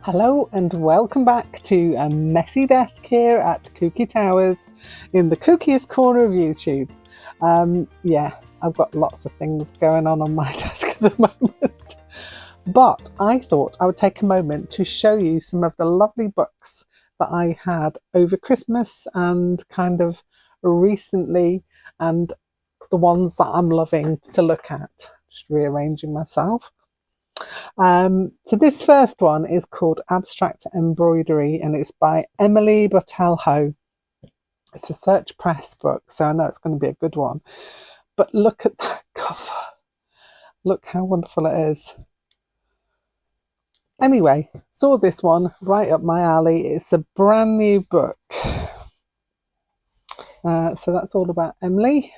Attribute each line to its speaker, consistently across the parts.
Speaker 1: Hello and welcome back to a messy desk here at Kooky Towers in the kookiest corner of YouTube. Yeah, I've got lots of things going on my desk at the moment, but I thought I would take a moment to show you some of the lovely books that I had over Christmas and kind of recently, and the ones that I'm loving to look at. Just rearranging myself. So this first one is called Abstract Embroidery and it's by Emily Botelho. It's a Search Press book, so I know it's going to be a good one. But look at that cover. Look how wonderful it is. Anyway, saw this one right up my alley. It's a brand new book. So that's all about Emily.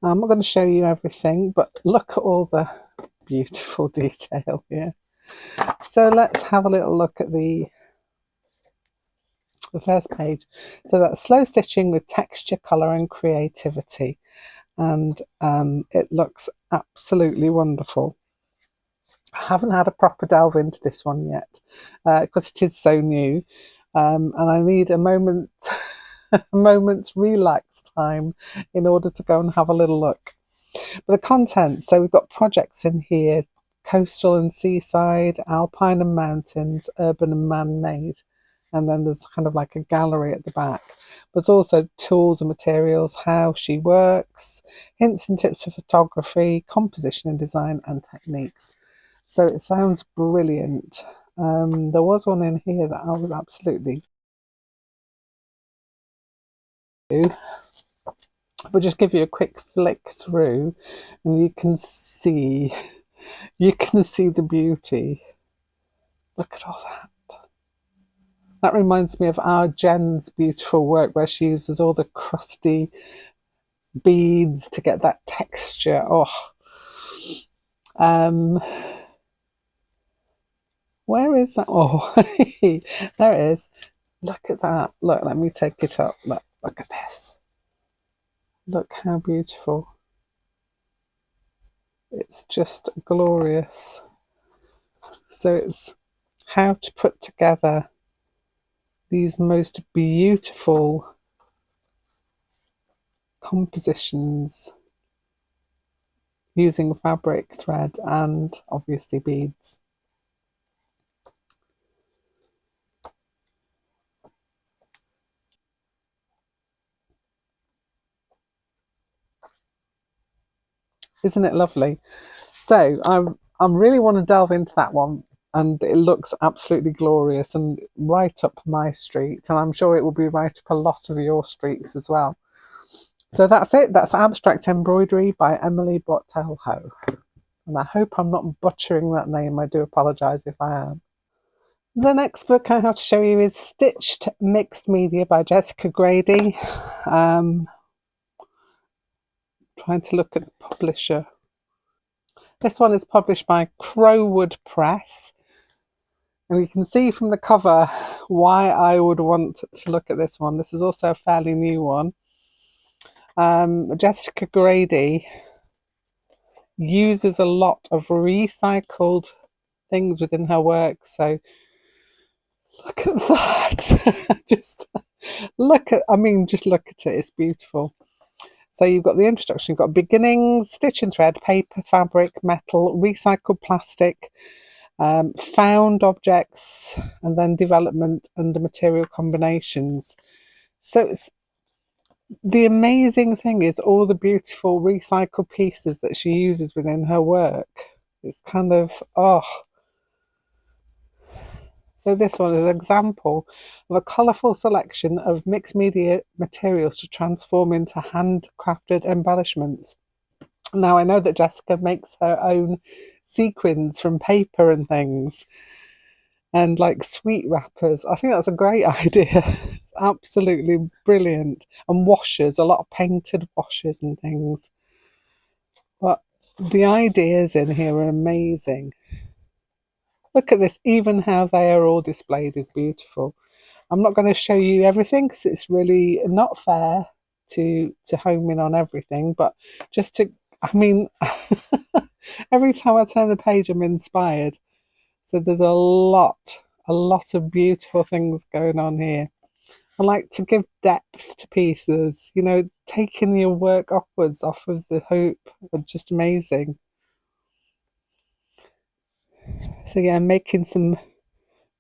Speaker 1: I'm not going to show you everything, but look at all the beautiful detail here. So let's have a little look at the first page. So that's slow stitching with texture, colour and creativity, and it looks absolutely wonderful. I haven't had a proper delve into this one yet because it is so new, and I need a moment's relaxed time in order to go and have a little look. But the contents, so we've got projects in here: coastal and seaside, alpine and mountains, urban and man-made. And then there's kind of like a gallery at the back. But also tools and materials, how she works, hints and tips for photography, composition and design, and techniques. So it sounds brilliant. There was one in here that I was absolutely... But just give you a quick flick through and you can see the beauty. Look at all that. That reminds me of our Jen's beautiful work where she uses all the crusty beads to get that texture. Oh, where is that? Oh, there it is. Look at that. Look, let me take it up. Look at this. Look how beautiful. It's just glorious. So it's how to put together these most beautiful compositions using fabric, thread and obviously beads. Isn't it lovely? So I really want to delve into that one, and it looks absolutely glorious and right up my street, and I'm sure it will be right up a lot of your streets as well. So that's it. That's Abstract Embroidery by Emily Botelho. And I hope I'm not butchering that name. I do apologise if I am. The next book I have to show you is Stitched Mixed Media by Jessica Grady. Trying to look at the publisher. This one is published by Crowwood Press. And you can see from the cover why I would want to look at this one. This is also a fairly new one. Jessica Grady uses a lot of recycled things within her work. So look at that. Just look at it. It's beautiful. So you've got the introduction, you've got beginnings, stitch and thread, paper, fabric, metal, recycled plastic, found objects, and then development and the material combinations. So it's the amazing thing is all the beautiful recycled pieces that she uses within her work. It's kind of, oh. So this one is an example of a colourful selection of mixed media materials to transform into handcrafted embellishments. Now I know that Jessica makes her own sequins from paper and things, and like sweet wrappers. I think that's a great idea. Absolutely brilliant. And washers, a lot of painted washers and things. But the ideas in here are amazing. Look at this, even how they are all displayed is beautiful. I'm not going to show you everything because it's really not fair to home in on everything, but just to, every time I turn the page I'm inspired. So there's a lot of beautiful things going on here. I like to give depth to pieces, you know, taking your work upwards off of the hoop are just amazing. So yeah, I'm making some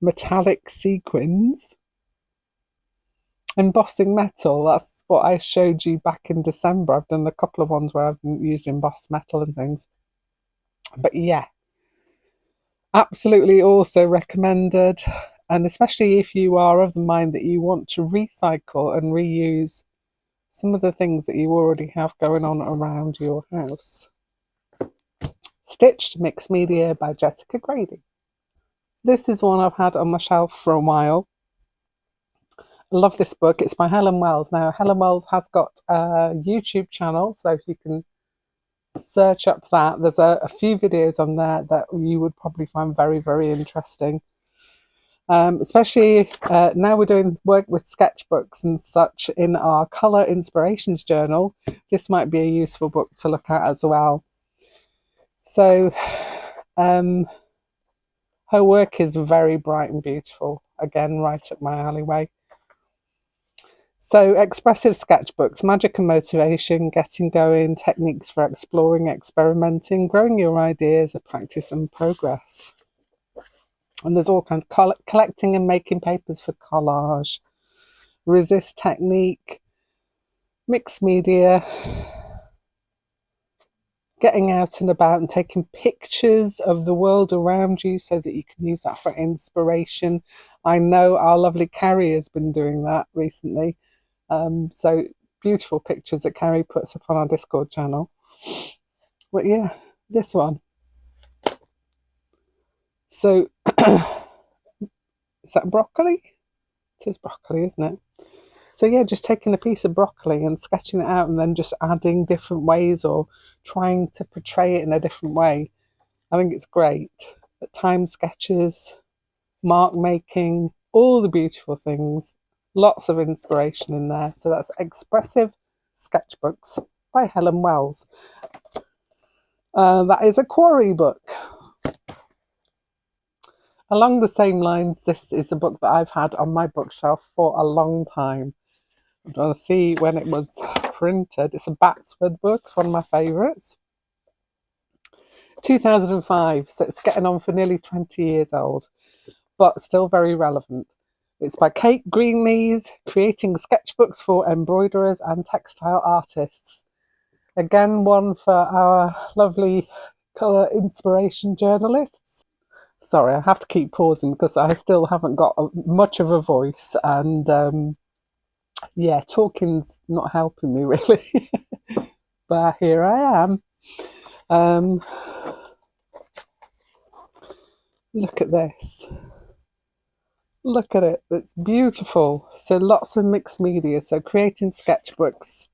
Speaker 1: metallic sequins. Embossing metal, that's what I showed you back in December. I've done a couple of ones where I've used embossed metal and things. But yeah, absolutely also recommended. And especially if you are of the mind that you want to recycle and reuse some of the things that you already have going on around your house. Stitched Mixed Media by Jessica Grady. This is one I've had on my shelf for a while. I love this book. It's by Helen Wells. Now, Helen Wells has got a YouTube channel, so if you can search up that, there's a few videos on there that you would probably find very, very interesting. Especially now we're doing work with sketchbooks and such in our Colour Inspirations journal. This might be a useful book to look at as well. So her work is very bright and beautiful. Again, right up my alleyway. So expressive sketchbooks, magic and motivation, getting going, techniques for exploring, experimenting, growing your ideas, a practice and progress. And there's all kinds of collecting and making papers for collage, resist technique, mixed media, getting out and about and taking pictures of the world around you so that you can use that for inspiration. I know our lovely Carrie has been doing that recently. So beautiful pictures that Carrie puts up on our Discord channel. But yeah, this one. So is that broccoli? It is broccoli, isn't it? So yeah, just taking a piece of broccoli and sketching it out and then just adding different ways or trying to portray it in a different way. I think it's great. Time sketches, mark making, all the beautiful things. Lots of inspiration in there. So that's Expressive Sketchbooks by Helen Wells. That is a quarry book. Along the same lines, this is a book that I've had on my bookshelf for a long time. I'm trying to see when it was printed. It's a Batsford book, it's one of my favourites. 2005, so it's getting on for nearly 20 years old, but still very relevant. It's by Kate Greenlees, Creating Sketchbooks for Embroiderers and Textile Artists. Again, one for our lovely colour inspiration journalists. Sorry, I have to keep pausing because I still haven't got much of a voice, and yeah, talking's not helping me really. But here I am. Look at this. Look at it. It's beautiful. So lots of mixed media. So creating sketchbooks.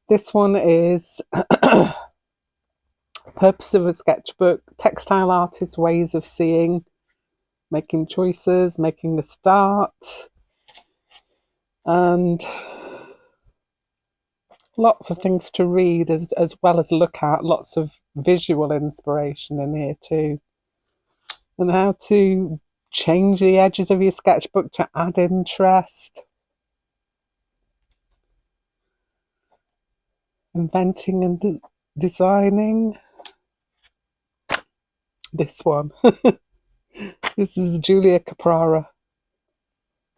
Speaker 1: This one is Purpose of a Sketchbook, Textile Artists' Ways of Seeing, Making Choices, Making a Start, and lots of things to read as well as look at. Lots of visual inspiration in here too. And how to change the edges of your sketchbook to add interest. Inventing and designing. This one. This is Julia Caprara.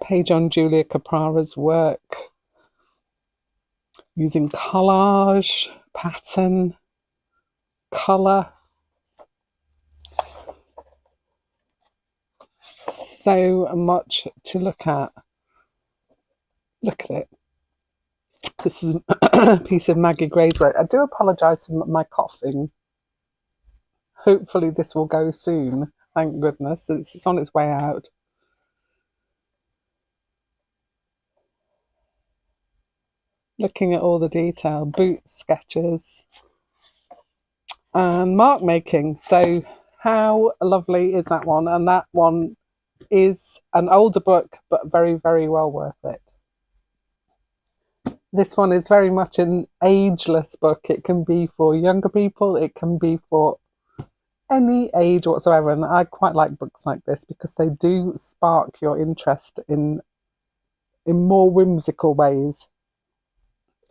Speaker 1: Page on Julia Caprara's work. Using collage, pattern, colour. So much to look at. Look at it. This is a piece of Maggie Gray's work. I do apologise for my coughing. Hopefully this will go soon. Thank goodness. It's on its way out. Looking at all the detail. Boot sketches. And mark making. So how lovely is that one? And that one is an older book, but very, very well worth it. This one is very much an ageless book. It can be for younger people. It can be for any age whatsoever. And I quite like books like this because they do spark your interest in more whimsical ways.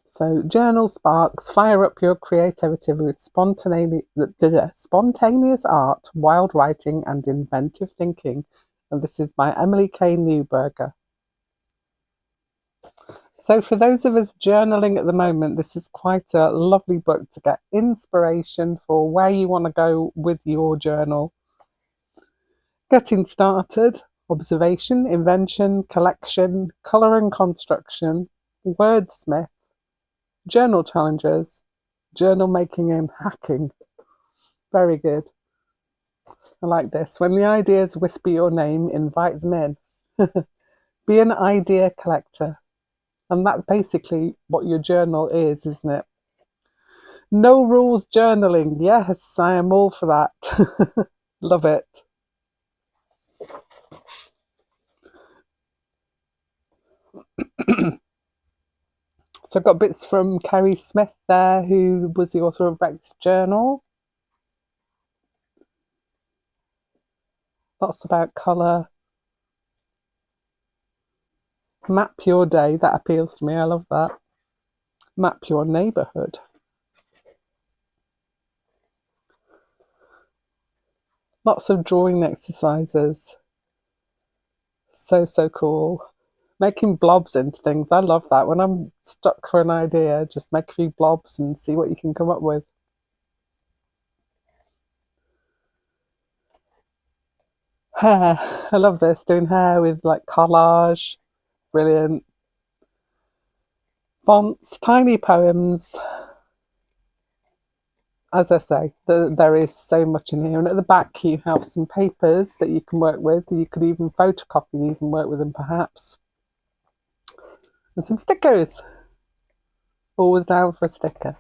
Speaker 1: So, journal sparks, fire up your creativity with spontaneous art, wild writing, and inventive thinking. And this is by Emily K. Newberger. So, for those of us journaling at the moment, this is quite a lovely book to get inspiration for where you want to go with your journal. Getting started, observation, invention, collection, colour and construction, wordsmith, journal challenges, journal making and hacking. Very good. I like this. When the ideas whisper your name, invite them in. Be an idea collector. And that's basically what your journal is, isn't it? No rules journaling. Yes, I am all for that. Love it. So I've got bits from Kerry Smith there, who was the author of Rex Journal. Lots about colour. Map your day. That appeals to me. I love that. Map your neighbourhood. Lots of drawing exercises. So cool. Making blobs into things. I love that. When I'm stuck for an idea, just make a few blobs and see what you can come up with. Hair. I love this. Doing hair with like collage. Brilliant. Fonts, tiny poems. As I say, there is so much in here. And at the back, you have some papers that you can work with. You could even photocopy these and work with them, perhaps. And some stickers. Always down for a sticker.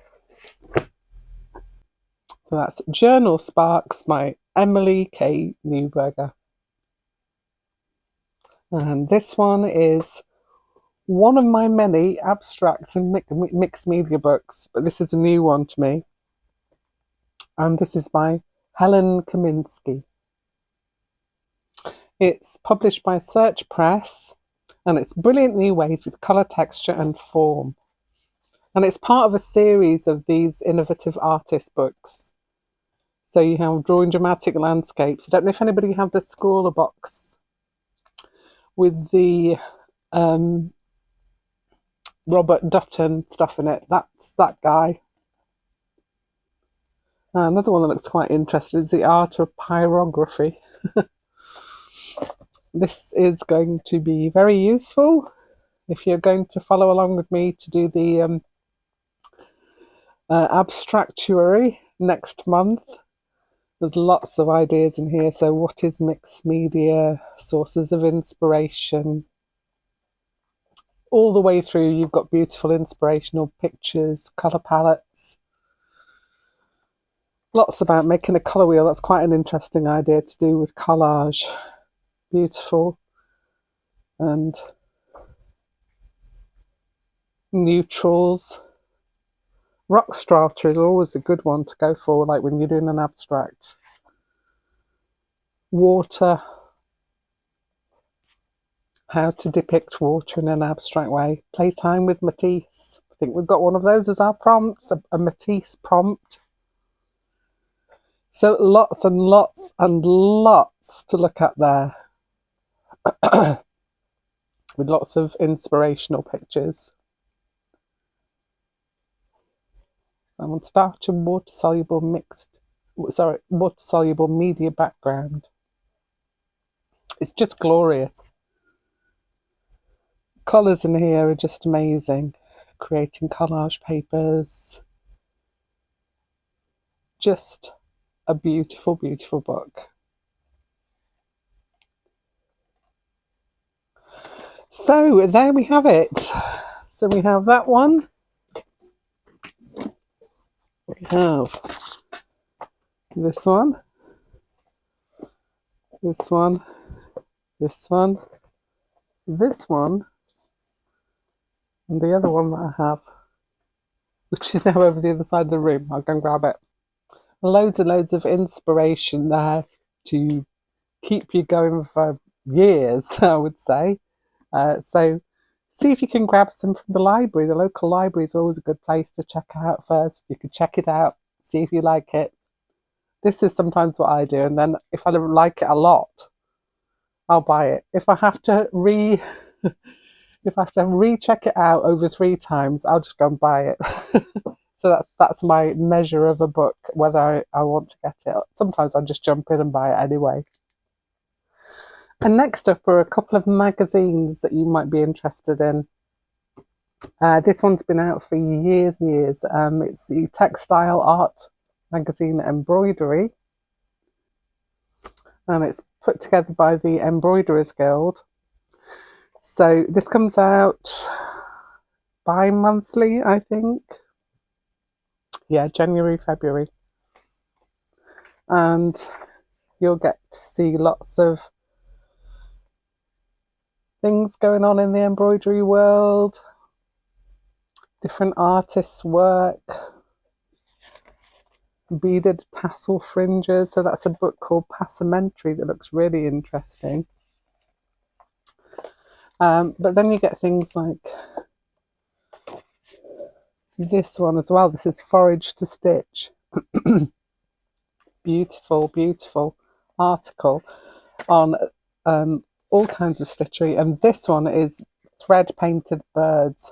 Speaker 1: So that's Journal Sparks by Emily K. Newberger. And this one is one of my many abstract and mixed media books, but this is a new one to me. And this is by Helen Kaminsky. It's published by Search Press, and it's Brilliant New Ways with Colour, Texture and Form. And it's part of a series of these innovative artist books. So you have Drawing Dramatic Landscapes. I don't know if anybody have the Scrawler box with the Robert Dutton stuff in it. That's that guy. Another one that looks quite interesting is The Art of Pyrography. This is going to be very useful if you're going to follow along with me to do the abstractuary next month. There's lots of ideas in here. So what is mixed media, sources of inspiration, all the way through you've got beautiful inspirational pictures, colour palettes. Lots about making a colour wheel. That's quite an interesting idea to do with collage. Beautiful. And neutrals. Rock strata is always a good one to go for, like when you're doing an abstract. Water. How to depict water in an abstract way. Playtime with Matisse. I think we've got one of those as our prompts, a Matisse prompt. So lots and lots and lots to look at there. With lots of inspirational pictures. I'm on starch and water-soluble water-soluble media background. It's just glorious. Colours in here are just amazing. Creating collage papers. Just a beautiful, beautiful book. So there we have it. So we have that one. We have this one. This one. This one. This one. And the other one that I have, which is now over the other side of the room. I'll go and grab it. loads and loads of inspiration there to keep you going for years, I would say. So see if you can grab some from the library. The local library is always a good place to check out first. You can check it out, see if you like it. This is sometimes what I do, and then if I like it a lot, I'll buy it. If I have to recheck it out over 3 times, I'll just go and buy it. So that's my measure of a book, whether I want to get it. Sometimes I just jump in and buy it anyway. And next up are a couple of magazines that you might be interested in. This one's been out for years and years. It's the Textile Art magazine Embroidery, and it's put together by the Embroiderers Guild. So this comes out bi-monthly, I think. Yeah, January, February. And you'll get to see lots of things going on in the embroidery world, different artists' work, beaded tassel fringes. So that's a book called Passementary that looks really interesting. But then you get things like this one as well. This is Forage to Stitch. Beautiful, beautiful article on all kinds of stitchery. And this one is thread painted birds.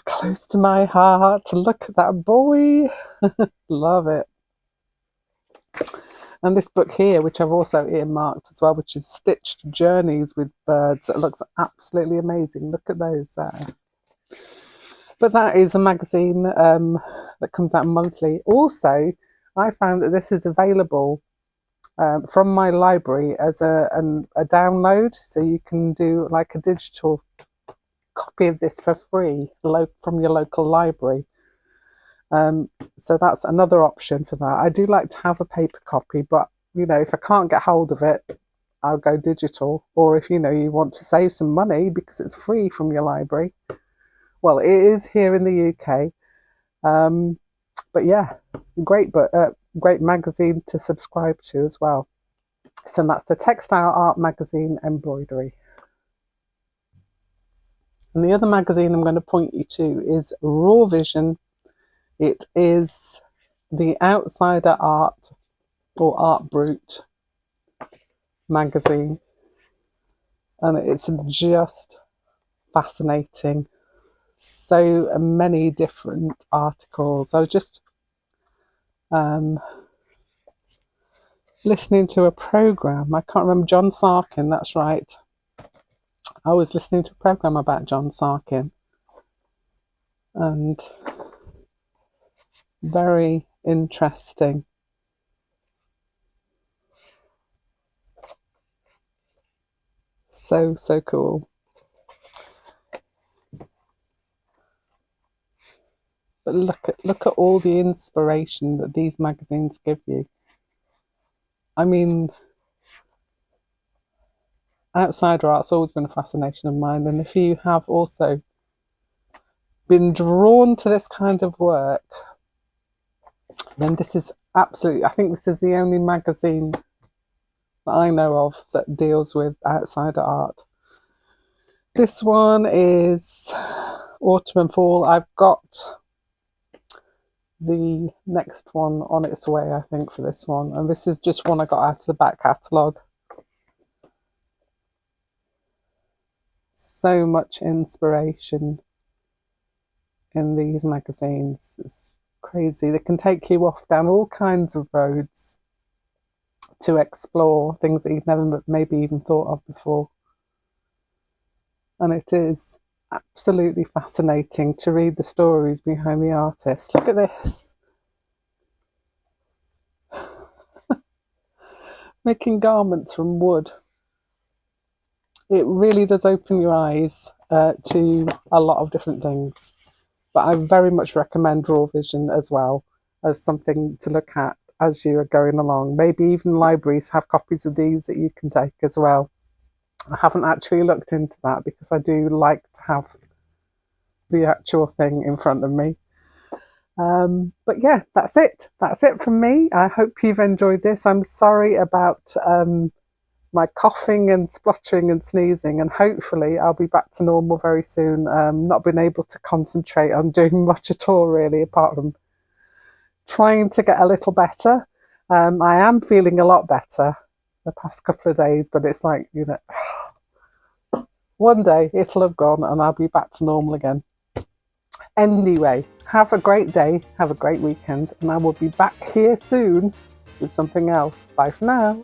Speaker 1: Close to my heart. Look at that boy. Love it. And this book here, which I've also earmarked as well, which is Stitched Journeys with Birds. It looks absolutely amazing. Look at those there. But that is a magazine that comes out monthly. Also, I found that this is available from my library as a download. So you can do like a digital copy of this for free from your local library. So that's another option for that. I do like to have a paper copy, but you know, if I can't get hold of it, I'll go digital. Or if you know you want to save some money because it's free from your library, well, it is here in the UK. But yeah, great magazine to subscribe to as well. So that's the Textile Art magazine Embroidery. And the other magazine I'm going to point you to is Raw Vision. It is the Outsider Art or Art Brut magazine, and it's just fascinating. So many different articles. I was just listening to a program. I can't remember, John Sarkin, that's right. I was listening to a program about John Sarkin, and very interesting. So cool. But look at all the inspiration that these magazines give you. I mean, outsider art's always been a fascination of mine, and if you have also been drawn to this kind of work, then this is absolutely, I think this is the only magazine that I know of that deals with outsider art. This one is Autumn and Fall. I've got the next one on its way, I think, for this one. And this is just one I got out of the back catalogue. So much inspiration in these magazines. It's crazy. They can take you off down all kinds of roads to explore things that you've never maybe even thought of before. And it is absolutely fascinating to read the stories behind the artists. Look at this. Making garments from wood. It really does open your eyes to a lot of different things. But I very much recommend Raw Vision as well as something to look at as you are going along. Maybe even libraries have copies of these that you can take as well. I haven't actually looked into that because I do like to have the actual thing in front of me. But yeah, that's it. That's it from me. I hope you've enjoyed this. I'm sorry about my coughing and spluttering and sneezing, and hopefully I'll be back to normal very soon. Not been able to concentrate on doing much at all, really, apart from trying to get a little better. I am feeling a lot better the past couple of days, but it's like, one day it'll have gone and I'll be back to normal again. Anyway, have a great day, have a great weekend, and I will be back here soon with something else. Bye for now.